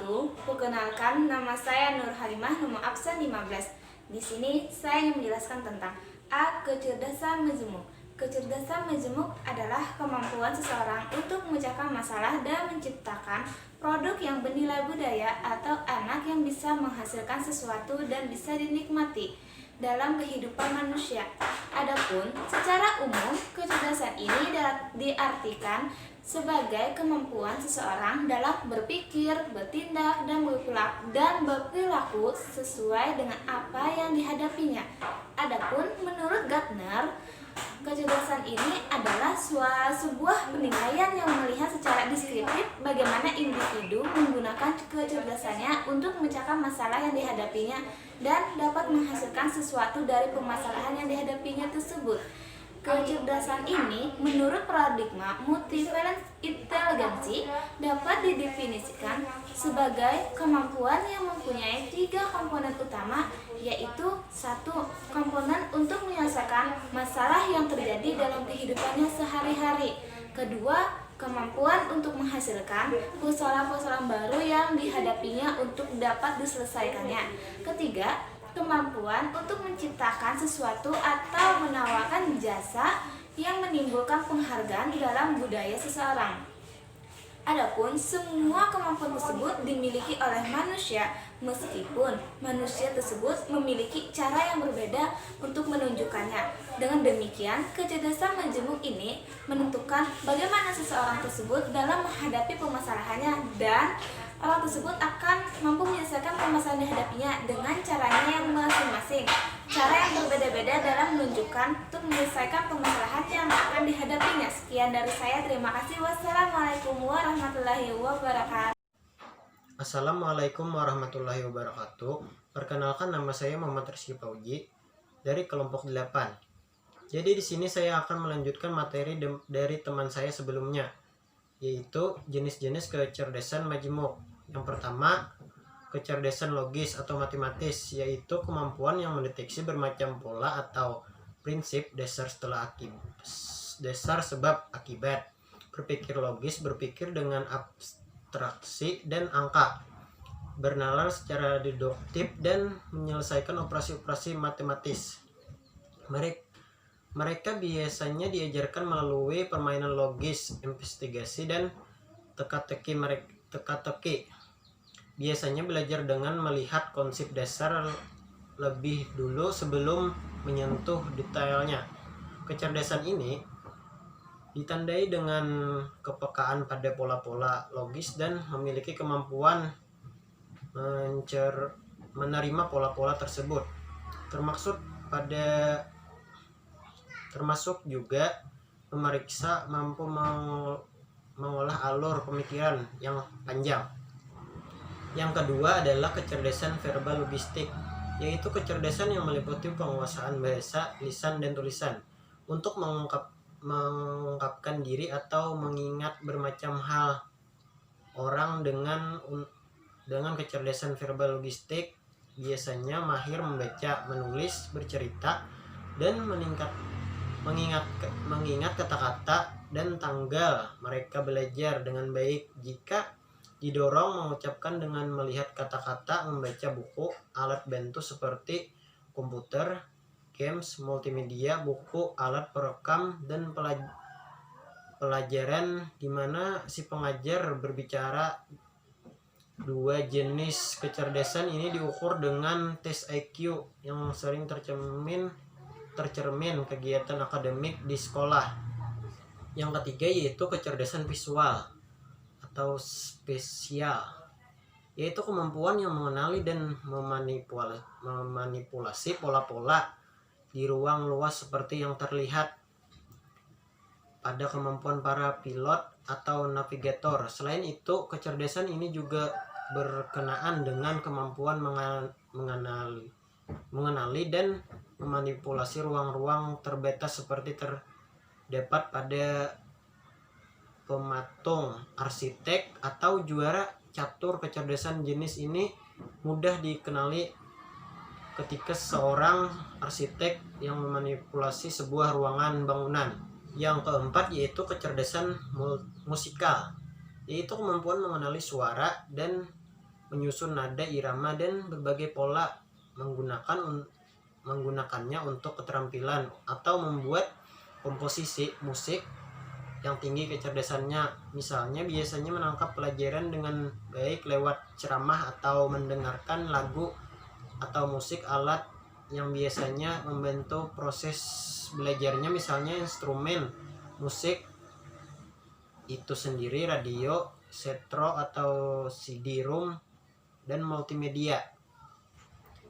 wabarakatuh. Perkenalkan, nama saya Nur Halimah, nomor absen 15. Di sini saya ingin menjelaskan tentang A. Kecerdasan majemuk. Kecerdasan majemuk adalah kemampuan seseorang untuk memecahkan masalah dan menciptakan produk yang bernilai budaya atau anak yang bisa menghasilkan sesuatu dan bisa dinikmati dalam kehidupan manusia. Adapun secara umum, kecerdasan ini diartikan sebagai kemampuan seseorang dalam berpikir, bertindak, dan berperilaku sesuai dengan apa yang dihadapinya. Adapun menurut Gardner, kecerdasan ini adalah sebuah penilaian yang melihat secara deskriptif bagaimana individu menggunakan kecerdasannya untuk memecahkan masalah yang dihadapinya dan dapat menghasilkan sesuatu dari permasalahan yang dihadapinya tersebut. Kecerdasan ini menurut paradigma multivalent intelligence dapat didefinisikan sebagai kemampuan yang mempunyai 3 komponen utama, yaitu 1. Komponen untuk menyelesaikan masalah yang terjadi dalam kehidupannya sehari-hari. Kedua, kemampuan untuk menghasilkan persoalan-persoalan baru yang dihadapinya untuk dapat diselesaikannya. Ketiga, kemampuan untuk menciptakan sesuatu atau menawarkan jasa yang menimbulkan penghargaan dalam budaya seseorang. Adapun semua kemampuan tersebut dimiliki oleh manusia, meskipun manusia tersebut memiliki cara yang berbeda untuk menunjukkannya. Dengan demikian, kecerdasan majemuk ini menentukan bagaimana seseorang tersebut dalam menghadapi permasalahannya, dan orang tersebut akan mampu menyelesaikan permasalahan dihadapinya dengan caranya yang masing-masing. Cara yang berbeda-beda dalam menunjukkan untuk menyelesaikan permasalahan yang akan dihadapinya. Sekian dari saya, terima kasih. Wassalamualaikum warahmatullahi wabarakatuh. Assalamualaikum warahmatullahi wabarakatuh. Perkenalkan, nama saya Muhammad Rizky Fauji dari kelompok 8. Jadi di sini saya akan melanjutkan materi dari teman saya sebelumnya, yaitu jenis-jenis kecerdasan majemuk. Yang pertama, kecerdasan logis atau matematis, yaitu kemampuan yang mendeteksi bermacam pola atau prinsip dasar dasar sebab akibat. Berpikir logis, berpikir dengan abstraksi dan angka, bernalar secara deduktif dan menyelesaikan operasi-operasi matematis. Mereka biasanya diajarkan melalui permainan logis, investigasi, dan teka-teki. Biasanya belajar dengan melihat konsep dasar lebih dulu sebelum menyentuh detailnya. Kecerdasan ini ditandai dengan kepekaan pada pola-pola logis dan memiliki kemampuan menerima pola-pola tersebut, termasuk juga memeriksa mampu mengolah alur pemikiran yang panjang. Yang kedua adalah kecerdasan verbal logistik, yaitu kecerdasan yang meliputi penguasaan bahasa, lisan, dan tulisan untuk mengungkapkan diri atau mengingat bermacam hal. Orang dengan kecerdasan verbal logistik biasanya mahir membaca, menulis, bercerita, dan mengingat kata-kata dan tanggal. Mereka belajar dengan baik jika didorong mengucapkan dengan melihat kata-kata, membaca buku, alat bantu seperti komputer, games, multimedia, buku, alat perekam, dan pelajaran di mana si pengajar berbicara. Dua jenis kecerdasan ini diukur dengan tes IQ yang sering tercermin kegiatan akademik di sekolah. Yang ketiga yaitu kecerdasan visual atau spesial, yaitu kemampuan yang mengenali dan memanipulasi pola-pola di ruang luas seperti yang terlihat pada kemampuan para pilot atau navigator. Selain itu, kecerdasan ini juga berkenaan dengan kemampuan mengenali dan memanipulasi ruang-ruang terbatas seperti terdapat pada pematung, arsitek, atau juara catur. Kecerdasan jenis ini mudah dikenali ketika seorang arsitek yang memanipulasi sebuah ruangan bangunan. Yang keempat yaitu kecerdasan musikal, yaitu kemampuan mengenali suara dan menyusun nada, irama, dan berbagai pola, menggunakannya untuk keterampilan atau membuat komposisi musik yang tinggi kecerdasannya. Misalnya biasanya menangkap pelajaran dengan baik lewat ceramah atau mendengarkan lagu atau musik alat yang biasanya membantu proses belajarnya, misalnya instrumen musik itu sendiri, radio, setro atau CD-ROM, dan multimedia.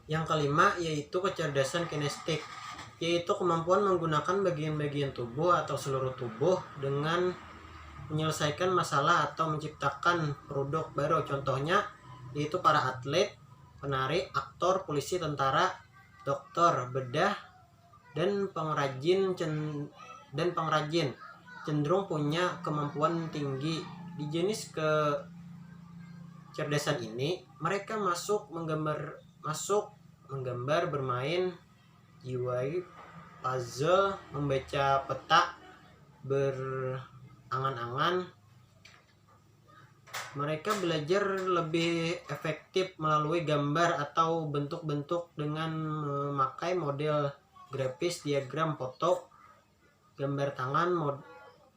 Yang kelima yaitu kecerdasan kinestik, yaitu kemampuan menggunakan bagian-bagian tubuh atau seluruh tubuh dengan menyelesaikan masalah atau menciptakan produk baru. Contohnya yaitu para atlet, penari, aktor, polisi, tentara, dokter, bedah, dan pengrajin cenderung punya kemampuan tinggi. Di jenis kecerdasan ini, mereka masuk menggambar, bermain, jiwai, puzzle, membaca peta, berangan-angan. Mereka belajar lebih efektif melalui gambar atau bentuk-bentuk dengan memakai model grafis, diagram, foto, gambar tangan,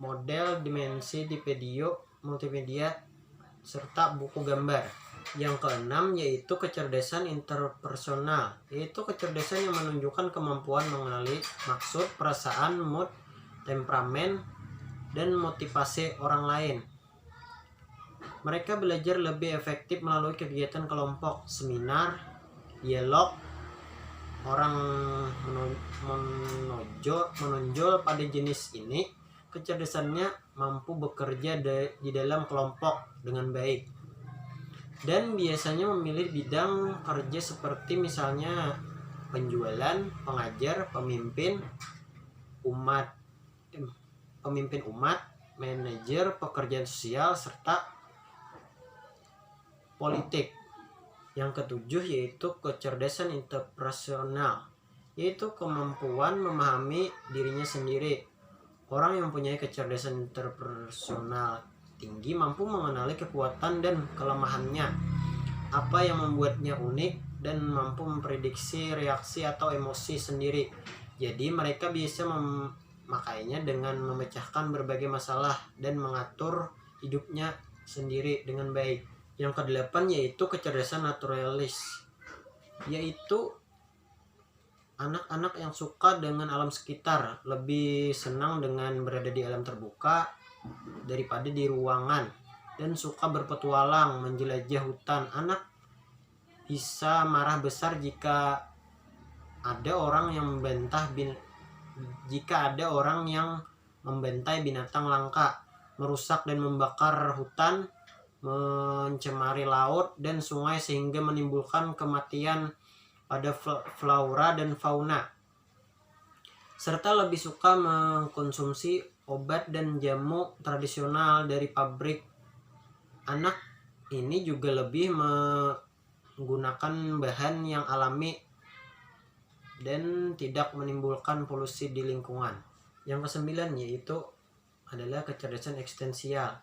model, dimensi di video, multimedia, serta buku gambar. Yang keenam yaitu kecerdasan interpersonal, yaitu kecerdasan yang menunjukkan kemampuan mengenali maksud, perasaan, mood, temperamen, dan motivasi orang lain. Mereka belajar lebih efektif melalui kegiatan kelompok, seminar, dialog. Orang menonjol pada jenis ini kecerdasannya mampu bekerja di dalam kelompok dengan baik, dan biasanya memilih bidang kerja seperti misalnya penjualan, pengajar, pemimpin umat, manajer, pekerjaan sosial, serta politik. Yang ketujuh yaitu kecerdasan interpersonal, yaitu kemampuan memahami dirinya sendiri. Orang yang mempunyai kecerdasan interpersonal tinggi mampu mengenali kekuatan dan kelemahannya, apa yang membuatnya unik, dan mampu memprediksi reaksi atau emosi sendiri. Jadi mereka bisa memakainya dengan memecahkan berbagai masalah dan mengatur hidupnya sendiri dengan baik. Yang kedelapan yaitu kecerdasan naturalis, yaitu anak-anak yang suka dengan alam sekitar, lebih senang dengan berada di alam terbuka daripada di ruangan, dan suka berpetualang, menjelajah hutan. Anak bisa marah besar jika ada orang yang membantai binatang langka, merusak dan membakar hutan, mencemari laut dan sungai sehingga menimbulkan kematian pada flora dan fauna, serta lebih suka mengkonsumsi obat dan jamu tradisional dari pabrik. Anak ini juga lebih menggunakan bahan yang alami dan tidak menimbulkan polusi di lingkungan. Yang kesembilan yaitu adalah kecerdasan eksistensial.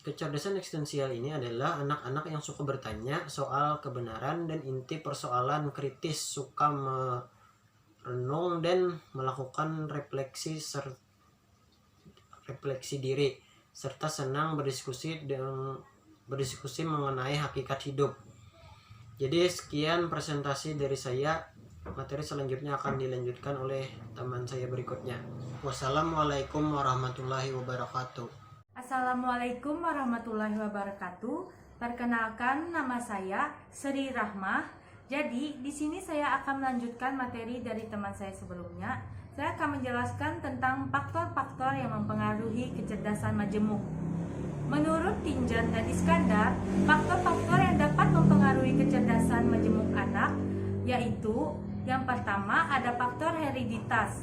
Kecerdasan eksistensial ini adalah anak-anak yang suka bertanya soal kebenaran dan inti persoalan, kritis, suka merenung dan melakukan refleksi diri, serta senang berdiskusi mengenai hakikat hidup. Jadi sekian presentasi dari saya. Materi selanjutnya akan dilanjutkan oleh teman saya berikutnya. Wassalamualaikum warahmatullahi wabarakatuh. Assalamualaikum warahmatullahi wabarakatuh. Perkenalkan, nama saya Sri Rahmah. Jadi, di sini saya akan melanjutkan materi dari teman saya sebelumnya. Saya akan menjelaskan tentang faktor-faktor yang mempengaruhi kecerdasan majemuk. Menurut Tinjan dan Iskandar, faktor-faktor yang dapat mempengaruhi kecerdasan majemuk anak yaitu yang pertama ada faktor hereditas.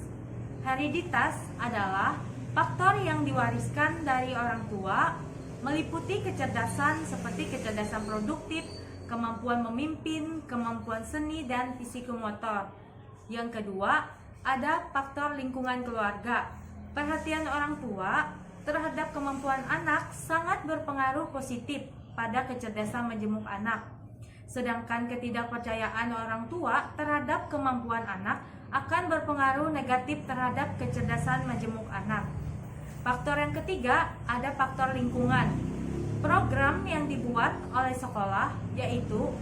Hereditas adalah faktor yang diwariskan dari orang tua, meliputi kecerdasan seperti kecerdasan produktif, kemampuan memimpin, kemampuan seni, dan psikomotor. Yang kedua, ada faktor lingkungan keluarga. Perhatian orang tua terhadap kemampuan anak sangat berpengaruh positif pada kecerdasan majemuk anak. Sedangkan ketidakpercayaan orang tua terhadap kemampuan anak akan berpengaruh negatif terhadap kecerdasan majemuk anak. Faktor yang ketiga, ada faktor lingkungan. Program yang dibuat oleh sekolah yaitu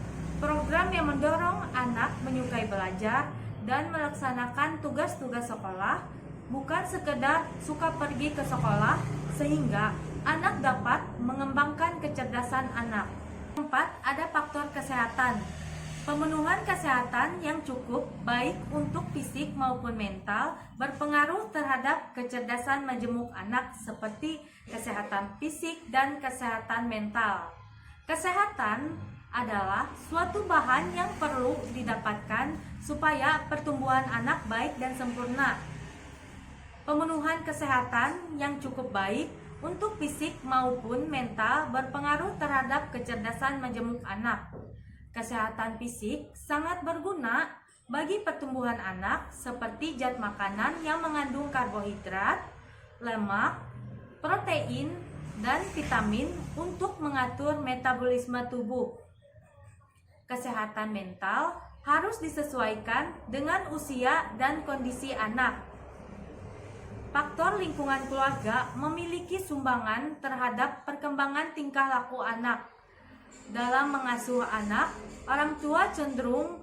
program yang mendorong anak menyukai belajar dan melaksanakan tugas-tugas sekolah, bukan sekedar suka pergi ke sekolah, sehingga anak dapat mengembangkan kecerdasan anak. Keempat, ada faktor kesehatan. Pemenuhan kesehatan yang cukup baik untuk fisik maupun mental berpengaruh terhadap kecerdasan majemuk anak seperti kesehatan fisik dan kesehatan mental. Kesehatan adalah suatu bahan yang perlu didapatkan supaya pertumbuhan anak baik dan sempurna. Pemenuhan kesehatan yang cukup baik untuk fisik maupun mental berpengaruh terhadap kecerdasan majemuk anak. Kesehatan fisik sangat berguna bagi pertumbuhan anak seperti zat makanan yang mengandung karbohidrat, lemak, protein, dan vitamin untuk mengatur metabolisme tubuh. Kesehatan mental harus disesuaikan dengan usia dan kondisi anak. Faktor lingkungan keluarga memiliki sumbangan terhadap perkembangan tingkah laku anak. Dalam mengasuh anak, orang tua cenderung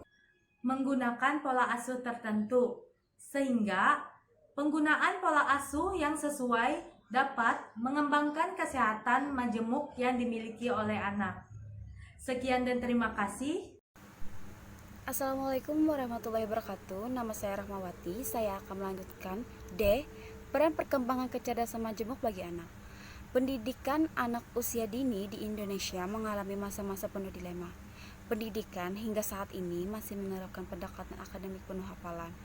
menggunakan pola asuh tertentu, sehingga penggunaan pola asuh yang sesuai dapat mengembangkan kesehatan majemuk yang dimiliki oleh anak. Sekian dan terima kasih. Assalamualaikum warahmatullahi wabarakatuh. Nama saya Rahmawati. Saya akan melanjutkan D. Peran perkembangan kecerdasan majemuk bagi anak. Pendidikan anak usia dini di Indonesia mengalami masa-masa penuh dilema. Pendidikan hingga saat ini masih menerapkan pendekatan akademik penuh hafalan.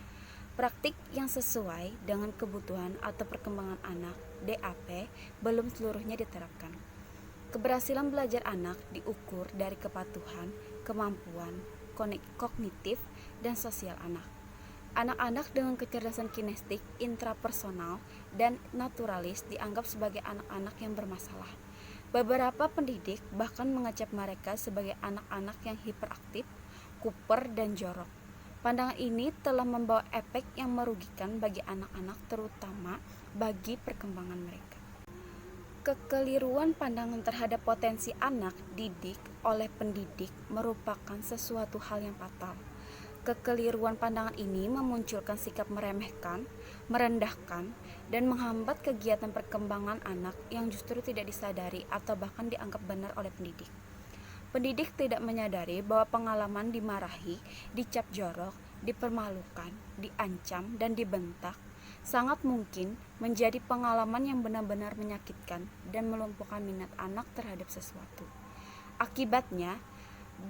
Praktik yang sesuai dengan kebutuhan atau perkembangan anak (DAP) belum seluruhnya diterapkan. Keberhasilan belajar anak diukur dari kepatuhan, kemampuan kognitif, dan sosial anak. Anak-anak dengan kecerdasan kinestik, intrapersonal, dan naturalis dianggap sebagai anak-anak yang bermasalah. Beberapa pendidik bahkan mengecap mereka sebagai anak-anak yang hiperaktif, kuper, dan jorok. Pandangan ini telah membawa efek yang merugikan bagi anak-anak, terutama bagi perkembangan mereka. Kekeliruan pandangan terhadap potensi anak didik oleh pendidik merupakan sesuatu hal yang fatal. Kekeliruan pandangan ini memunculkan sikap meremehkan, merendahkan, dan menghambat kegiatan perkembangan anak yang justru tidak disadari atau bahkan dianggap benar oleh pendidik. Pendidik tidak menyadari bahwa pengalaman dimarahi, dicap jorok, dipermalukan, diancam, dan dibentak sangat mungkin menjadi pengalaman yang benar-benar menyakitkan dan melumpuhkan minat anak terhadap sesuatu. Akibatnya,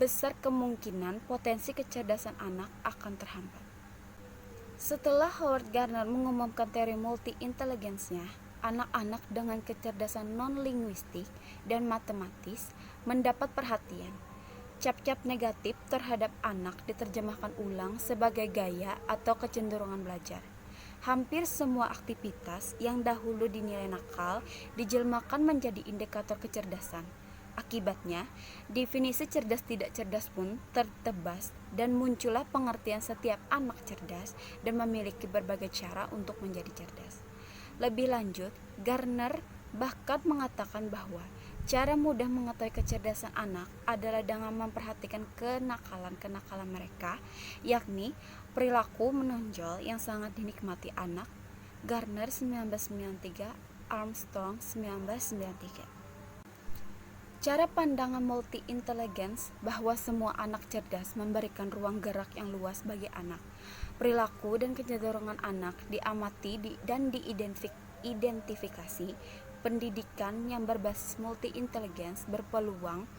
besar kemungkinan potensi kecerdasan anak akan terhambat. Setelah Howard Gardner mengumumkan teori multi-intelligence-nya, anak-anak dengan kecerdasan non-linguistik dan matematis mendapat perhatian. Cap-cap negatif terhadap anak diterjemahkan ulang sebagai gaya atau kecenderungan belajar. Hampir semua aktivitas yang dahulu dinilai nakal dijelmakan menjadi indikator kecerdasan. Akibatnya, definisi cerdas tidak cerdas pun tertebas dan muncullah pengertian setiap anak cerdas dan memiliki berbagai cara untuk menjadi cerdas. Lebih lanjut, Gardner bahkan mengatakan bahwa cara mudah mengetahui kecerdasan anak adalah dengan memperhatikan kenakalan-kenakalan mereka, yakni perilaku menonjol yang sangat dinikmati anak. Gardner 1993, Armstrong 1993. Cara pandangan multi-intelligence bahwa semua anak cerdas memberikan ruang gerak yang luas bagi anak. Perilaku dan kecenderungan anak diamati dan diidentifikasi. Pendidikan yang berbasis multi-intelligence berpeluang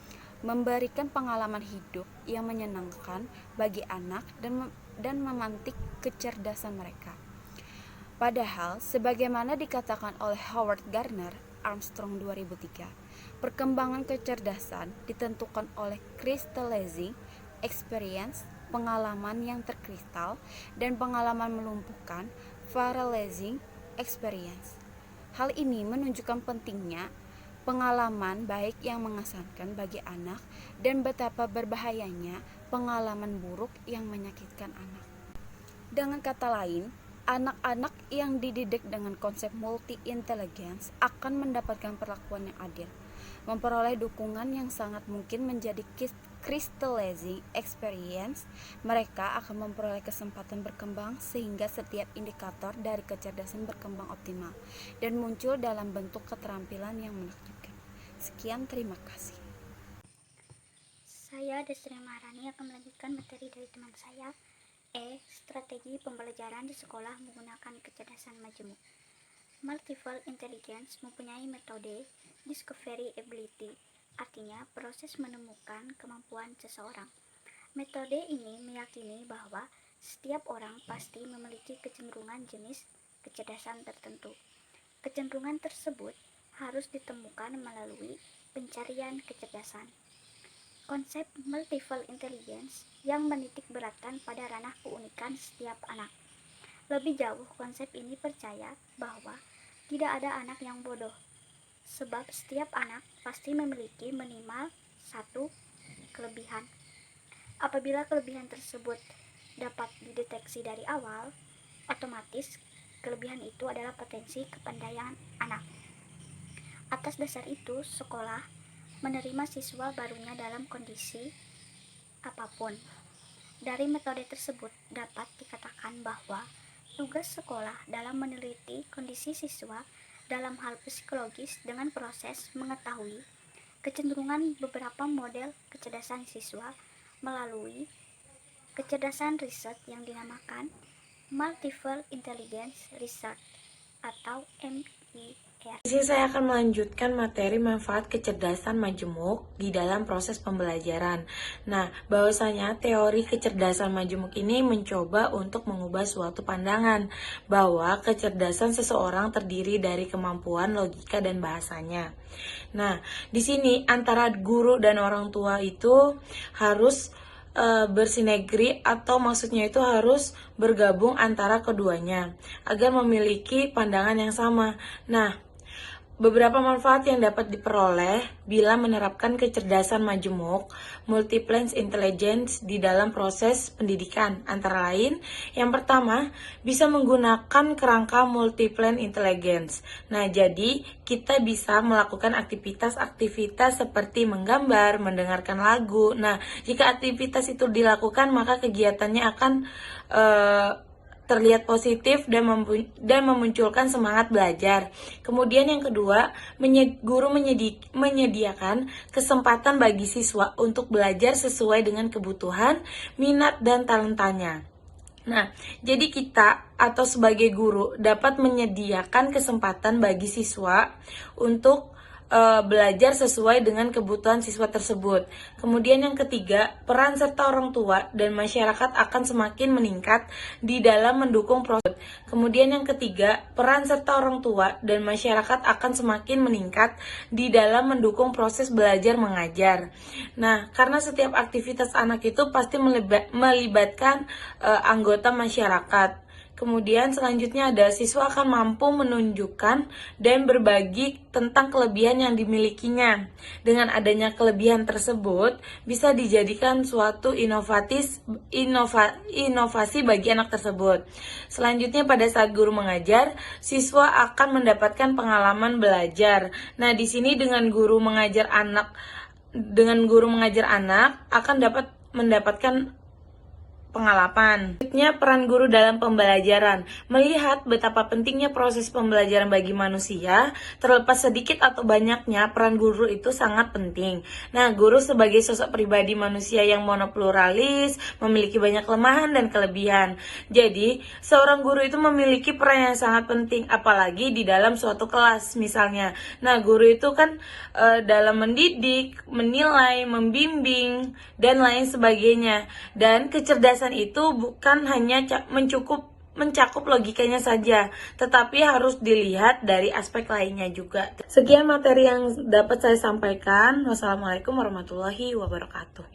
memberikan pengalaman hidup yang menyenangkan bagi anak dan memantik kecerdasan mereka. Padahal, sebagaimana dikatakan oleh Howard Gardner, Armstrong 2003, perkembangan kecerdasan ditentukan oleh crystallizing experience, pengalaman yang terkristal, dan pengalaman melumpuhkan, paralyzing experience. Hal ini menunjukkan pentingnya pengalaman baik yang mengesankan bagi anak dan betapa berbahayanya pengalaman buruk yang menyakitkan anak. Dengan kata lain, anak-anak yang dididik dengan konsep multi-intelligence akan mendapatkan perlakuan yang adil, memperoleh dukungan yang sangat mungkin menjadi crystallizing experience. Mereka akan memperoleh kesempatan berkembang sehingga setiap indikator dari kecerdasan berkembang optimal dan muncul dalam bentuk keterampilan yang menakjubkan. Sekian, terima kasih. Saya Desri Maharani akan melanjutkan materi dari teman saya. Strategi pembelajaran di sekolah menggunakan kecerdasan majemuk. Multiple intelligence mempunyai metode discovery ability, artinya proses menemukan kemampuan seseorang. Metode ini meyakini bahwa setiap orang pasti memiliki kecenderungan jenis kecerdasan tertentu. Kecenderungan tersebut harus ditemukan melalui pencarian kecerdasan. Konsep multiple intelligence yang menitik beratkan pada ranah keunikan setiap anak. Lebih jauh, konsep ini percaya bahwa tidak ada anak yang bodoh, sebab setiap anak pasti memiliki minimal satu kelebihan. Apabila kelebihan tersebut dapat dideteksi dari awal, otomatis kelebihan itu adalah potensi kepandaian anak. Atas dasar itu, sekolah menerima siswa barunya dalam kondisi apapun. Dari metode tersebut dapat dikatakan bahwa tugas sekolah dalam meneliti kondisi siswa dalam hal psikologis dengan proses mengetahui kecenderungan beberapa model kecerdasan siswa melalui kecerdasan riset yang dinamakan Multiple Intelligence Research atau MIR. Di sini saya akan melanjutkan materi manfaat kecerdasan majemuk di dalam proses pembelajaran. Nah, bahwasanya teori kecerdasan majemuk ini mencoba untuk mengubah suatu pandangan bahwa kecerdasan seseorang terdiri dari kemampuan logika dan bahasanya. Nah, di sini antara guru dan orang tua itu harus bersinergi, atau maksudnya itu harus bergabung antara keduanya agar memiliki pandangan yang sama. Nah, beberapa manfaat yang dapat diperoleh bila menerapkan kecerdasan majemuk multiple intelligence di dalam proses pendidikan, antara lain, yang pertama, bisa menggunakan kerangka multiple intelligence. Nah, jadi kita bisa melakukan aktivitas-aktivitas seperti menggambar, mendengarkan lagu. Nah, jika aktivitas itu dilakukan, maka kegiatannya akan terlihat positif dan memunculkan semangat belajar. Kemudian yang kedua, guru menyediakan kesempatan bagi siswa untuk belajar sesuai dengan kebutuhan, minat, dan talentanya. Nah, jadi kita atau sebagai guru dapat menyediakan kesempatan bagi siswa untuk belajar sesuai dengan kebutuhan siswa tersebut. Kemudian yang ketiga, peran serta orang tua dan masyarakat akan semakin meningkat di dalam mendukung proses. Kemudian yang ketiga, peran serta orang tua dan masyarakat akan semakin meningkat di dalam mendukung proses belajar mengajar. Nah, karena setiap aktivitas anak itu pasti melibatkan anggota masyarakat. Kemudian selanjutnya ada siswa akan mampu menunjukkan dan berbagi tentang kelebihan yang dimilikinya. Dengan adanya kelebihan tersebut bisa dijadikan suatu inovasi bagi anak tersebut. Selanjutnya pada saat guru mengajar, siswa akan mendapatkan pengalaman belajar. Nah, di sini dengan guru mengajar anak akan dapat mendapatkan pengalaman. Selanjutnya, peran guru dalam pembelajaran. Melihat betapa pentingnya proses pembelajaran bagi manusia, terlepas sedikit atau banyaknya, peran guru itu sangat penting. Nah, guru sebagai sosok pribadi manusia yang monopluralis, memiliki banyak kelemahan dan kelebihan. Jadi, seorang guru itu memiliki peran yang sangat penting, apalagi di dalam suatu kelas misalnya. Nah, guru itu kan dalam mendidik, menilai, membimbing, dan lain sebagainya. Dan kecerdasan itu bukan hanya mencakup logikanya saja, tetapi harus dilihat dari aspek lainnya juga. Sekian materi yang dapat saya sampaikan. Wassalamualaikum warahmatullahi wabarakatuh.